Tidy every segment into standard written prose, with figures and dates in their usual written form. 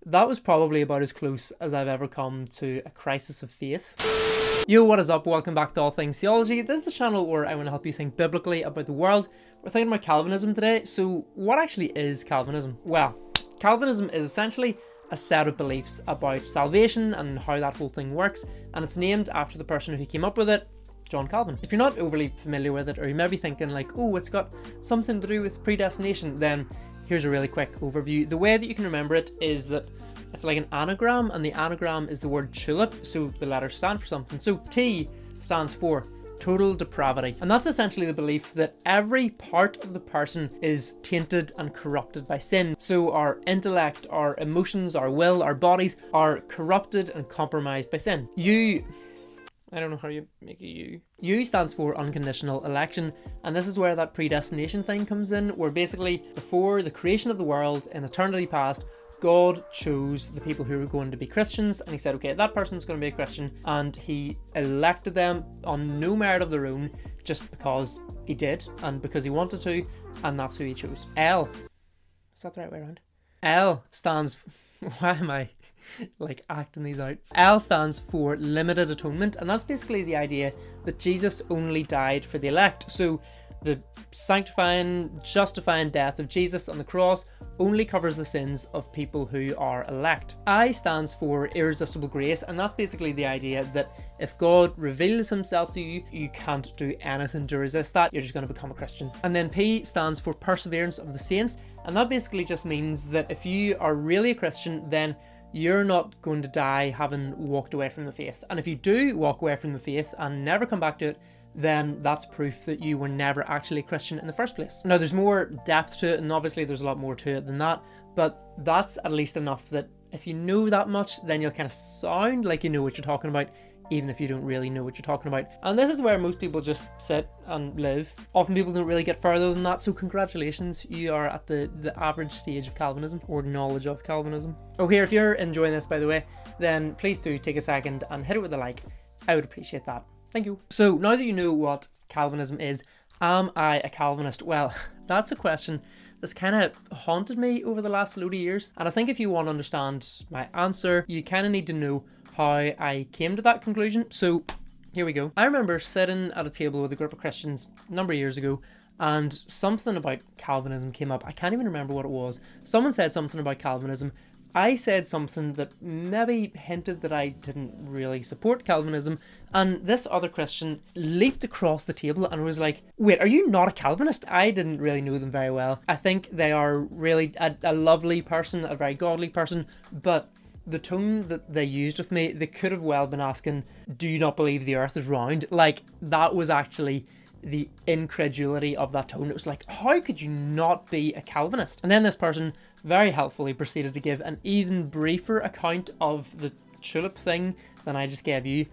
that was probably about as close as I've ever come to a crisis of faith. Yo, what is up? Welcome back to All Things Theology. This is the channel where I want to help you think biblically about the world. We're thinking about Calvinism today. So what actually is Calvinism? Well, Calvinism is essentially a set of beliefs about salvation and how that whole thing works, and it's named after the person who came up with it, John Calvin. If you're not overly familiar with it, or you may be thinking like, oh, it's got something to do with predestination, then here's a really quick overview. The way that you can remember it is that it's like an anagram, and the anagram is the word tulip, so the letters stand for something. So T stands for total depravity, and that's essentially the belief that every part of the person is tainted and corrupted by sin. So our intellect, our emotions, our will, our bodies are corrupted and compromised by sin. I don't know how you make a U. U stands for unconditional election, and this is where that predestination thing comes in, where basically before the creation of the world in eternity past, God chose the people who were going to be Christians, and he said, okay, that person's going to be a Christian, and he elected them on no merit of their own, just because he did, and because he wanted to, and that's who he chose. L. Is that the right way around? L stands for... Why am I like acting these out? L stands for limited atonement, and that's basically the idea that Jesus only died for the elect. So the sanctifying, justifying death of Jesus on the cross only covers the sins of people who are elect. I stands for irresistible grace, and that's basically the idea that if God reveals himself to you, you can't do anything to resist that. You're just going to become a Christian. And then P stands for perseverance of the saints, and that basically just means that if you are really a Christian, then you're not going to die having walked away from the faith. And if you do walk away from the faith and never come back to it, then that's proof that you were never actually a Christian in the first place. Now, there's more depth to it, and obviously there's a lot more to it than that, but that's at least enough that if you know that much, then you'll kind of sound like you know what you're talking about, even if you don't really know what you're talking about. And this is where most people just sit and live. Often people don't really get further than that, so congratulations, you are at the average stage of Calvinism, or knowledge of Calvinism. Oh, here, if you're enjoying this, by the way, then please do take a second and hit it with a like. I would appreciate that. Thank you. So now that you know what Calvinism is, am I a Calvinist? Well, that's a question that's kind of haunted me over the last load of years. And I think if you want to understand my answer, you kind of need to know how I came to that conclusion. So here we go. I remember sitting at a table with a group of Christians a number of years ago, and something about Calvinism came up. I can't even remember what it was. Someone said something about Calvinism. I said something that maybe hinted that I didn't really support Calvinism, and this other Christian leaped across the table and was like, wait, are you not a Calvinist? I didn't really know them very well. I think they are really a lovely person, a very godly person, but the tone that they used with me, they could have well been asking, do you not believe the earth is round? Like, that was actually the incredulity of that tone. It was like, how could you not be a Calvinist? And then this person very helpfully proceeded to give an even briefer account of the tulip thing than I just gave you.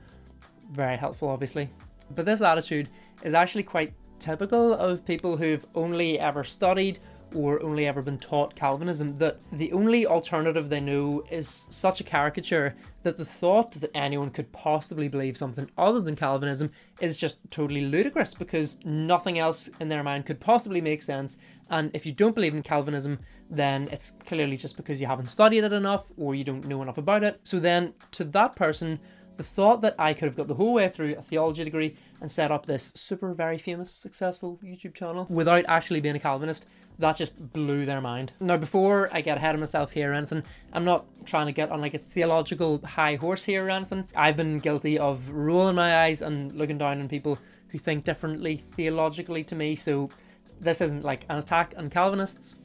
Very helpful, obviously. But this attitude is actually quite typical of people who've only ever studied or only ever been taught Calvinism, that the only alternative they know is such a caricature that the thought that anyone could possibly believe something other than Calvinism is just totally ludicrous, because nothing else in their mind could possibly make sense. And if you don't believe in Calvinism, then it's clearly just because you haven't studied it enough or you don't know enough about it. So then to that person, the thought that I could have got the whole way through a theology degree and set up this super very famous successful YouTube channel without actually being a Calvinist, that just blew their mind. Now, before I get ahead of myself here or anything, I'm not trying to get on like a theological high horse here or anything. I've been guilty of rolling my eyes and looking down on people who think differently theologically to me, so this isn't like an attack on Calvinists.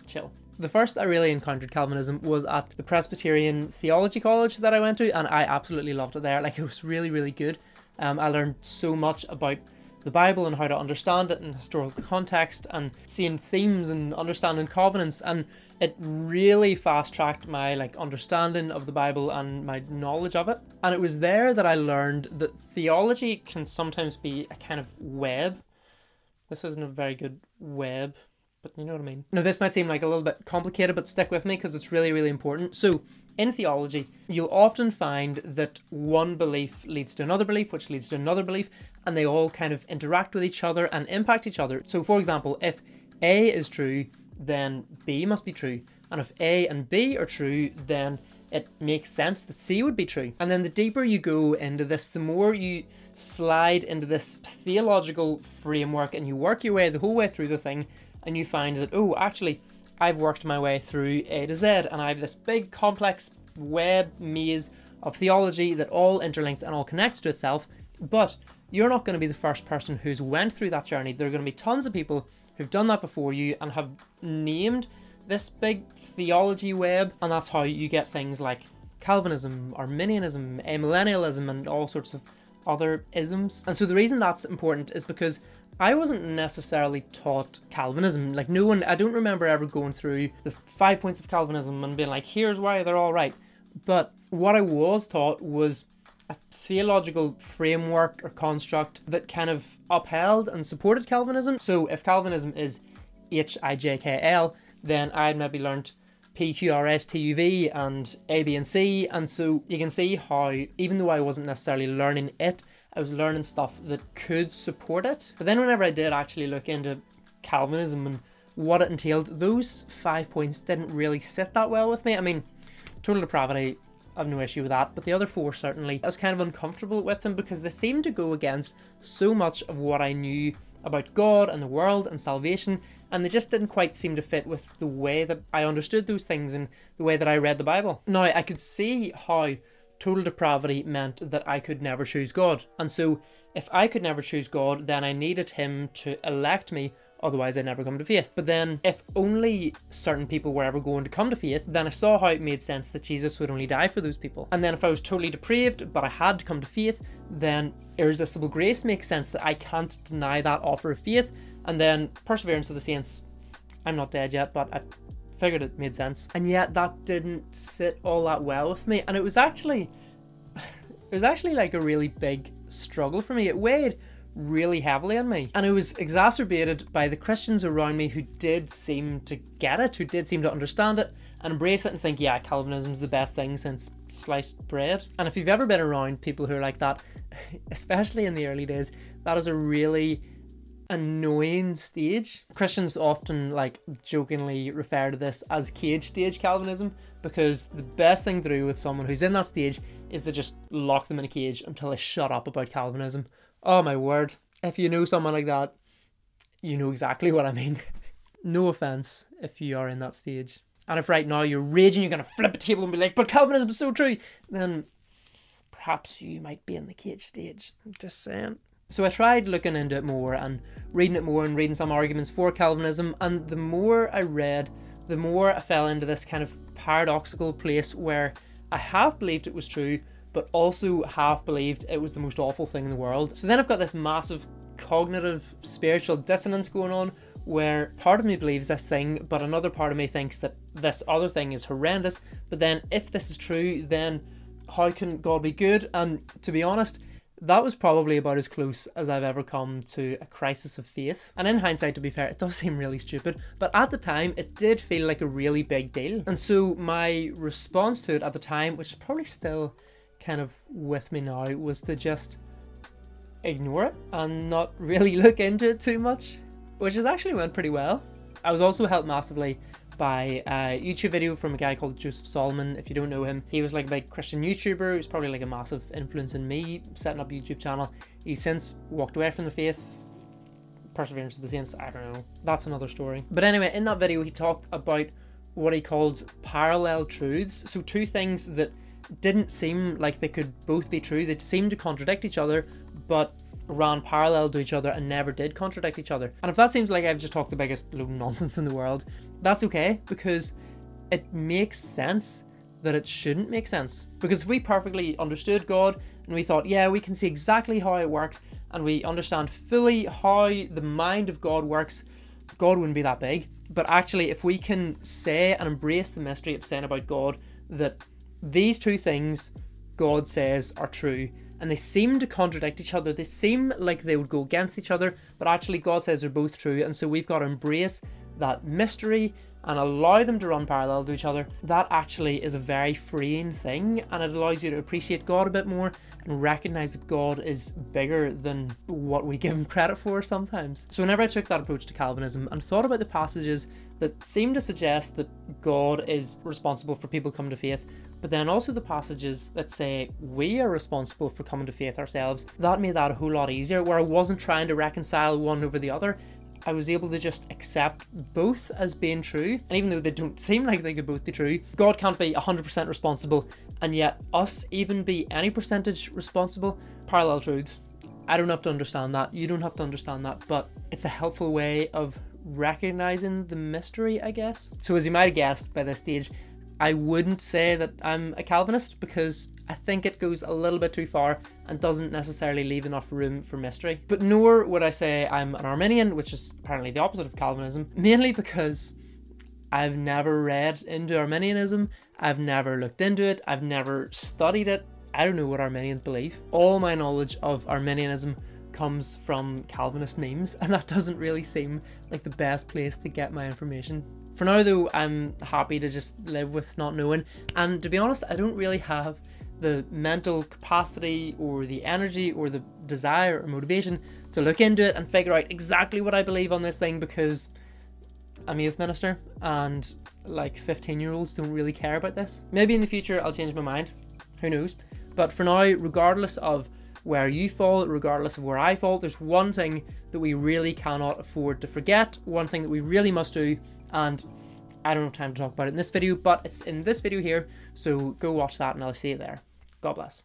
Chill. The first I really encountered Calvinism was at the Presbyterian Theology College that I went to, and I absolutely loved it there. Like, it was really, really good. I learned so much about the Bible and how to understand it in historical context, and seeing themes and understanding covenants, and it really fast-tracked my understanding of the Bible and my knowledge of it. And it was there that I learned that theology can sometimes be a kind of web. This isn't a very good web, but you know what I mean. Now, this might seem like a little bit complicated, but stick with me because it's really, really important. So, in theology, you'll often find that one belief leads to another belief, which leads to another belief, and they all kind of interact with each other and impact each other. So, for example, if A is true, then B must be true, And if A and B are true, then it makes sense that C would be true. And then the deeper you go into this, the more you slide into this theological framework and you work your way the whole way through the thing, and you find that, oh, actually, I've worked my way through A to Z, and I have this big complex web maze of theology that all interlinks and all connects to itself. But you're not going to be the first person who's went through that journey. There are going to be tons of people who've done that before you and have named this big theology web, and that's how you get things like Calvinism, Arminianism, amillennialism, and all sorts of other isms. And so the reason that's important is because I wasn't necessarily taught Calvinism. Like, no one, I don't remember ever going through the 5 points of Calvinism and being like, here's why they're all right. But what I was taught was a theological framework or construct that kind of upheld and supported Calvinism. So if Calvinism is HIJKL, then I'd maybe learnt PQRSTUV and A, B and C, and so you can see how, even though I wasn't necessarily learning it, I was learning stuff that could support it. But then whenever I did actually look into Calvinism and what it entailed, those 5 points didn't really sit that well with me. I mean, total depravity, I have no issue with that, but the other 4 certainly, I was kind of uncomfortable with them because they seemed to go against so much of what I knew about God and the world and salvation, and they just didn't quite seem to fit with the way that I understood those things and the way that I read the Bible. Now, I could see how total depravity meant that I could never choose God, and so if I could never choose God, then I needed him to elect me, otherwise I'd never come to faith. But then if only certain people were ever going to come to faith, then I saw how it made sense that Jesus would only die for those people. And then if I was totally depraved but I had to come to faith, then irresistible grace makes sense that I can't deny that offer of faith. And then perseverance of the saints, I'm not dead yet, but I figured it made sense. And yet that didn't sit all that well with me, and it was actually like a really big struggle for me. It weighed really heavily on me, and it was exacerbated by the Christians around me who did seem to get it, who did seem to understand it and embrace it and think, yeah, Calvinism's the best thing since sliced bread. And if you've ever been around people who are like that, especially in the early days, that is a really annoying stage. Christians often like jokingly refer to this as cage stage Calvinism, because the best thing to do with someone who's in that stage is to just lock them in a cage until they shut up about Calvinism. Oh my word, if you know someone like that, you know exactly what I mean. No offense if you are in that stage, and if right now you're raging, you're gonna flip a table and be like, but Calvinism is so true, then perhaps you might be in the cage stage. I'm just saying. So I tried looking into it more and reading it more and reading some arguments for Calvinism, and the more I read, the more I fell into this kind of paradoxical place where I half believed it was true, but also half believed it was the most awful thing in the world. So then I've got this massive cognitive spiritual dissonance going on, where part of me believes this thing, but another part of me thinks that this other thing is horrendous. But then if this is true, then how can God be good? And to be honest, that was probably about as close as I've ever come to a crisis of faith. And in hindsight, to be fair, it does seem really stupid, but at the time it did feel like a really big deal. And so my response to it at the time, which is probably still kind of with me now, was to just ignore it and not really look into it too much, which has actually went pretty well. I was also helped massively by a YouTube video from a guy called Joseph Solomon. If you don't know him, he was like a big Christian YouTuber who's probably like a massive influence in me setting up a YouTube channel. He's since walked away from the faith. Perseverance of the saints, I don't know, that's another story. But anyway, in that video he talked about what he called parallel truths. So two things that didn't seem like they could both be true. They seemed to contradict each other, but ran parallel to each other and never did contradict each other. And if that seems like I've just talked the biggest load of nonsense in the world, that's okay, because it makes sense that it shouldn't make sense. Because if we perfectly understood God and we thought, yeah, we can see exactly how it works and we understand fully how the mind of God works, God wouldn't be that big. But actually, if we can say and embrace the mystery of saying about God that these two things God says are true, and they seem to contradict each other, they seem like they would go against each other, but actually God says they're both true, and so we've got to embrace that mystery and allow them to run parallel to each other, that actually is a very freeing thing, and it allows you to appreciate God a bit more and recognize that God is bigger than what we give him credit for sometimes. So whenever I took that approach to Calvinism and thought about the passages that seem to suggest that God is responsible for people coming to faith, but then also the passages that say we are responsible for coming to faith ourselves, that made that a whole lot easier, where I wasn't trying to reconcile one over the other. I was able to just accept both as being true, and even though they don't seem like they could both be true, God can't be 100% responsible, and yet us even be any percentage responsible. Parallel truths. I don't have to understand that, you don't have to understand that, but it's a helpful way of recognizing the mystery, I guess. So as you might have guessed by this stage, I wouldn't say that I'm a Calvinist, because I think it goes a little bit too far and doesn't necessarily leave enough room for mystery. But nor would I say I'm an Arminian, which is apparently the opposite of Calvinism, mainly because I've never read into Arminianism, I've never looked into it, I've never studied it. I don't know what Arminians believe. All my knowledge of Arminianism comes from Calvinist memes, and that doesn't really seem like the best place to get my information. For now though, I'm happy to just live with not knowing, and to be honest, I don't really have the mental capacity or the energy or the desire or motivation to look into it and figure out exactly what I believe on this thing, because I'm a youth minister and like 15-year-olds don't really care about this. Maybe in the future I'll change my mind, who knows, but for now, regardless of where you fall, regardless of where I fall, there's one thing that we really cannot afford to forget, one thing that we really must do, and I don't have time to talk about it in this video, but it's in this video here, so go watch that and I'll see you there. God bless.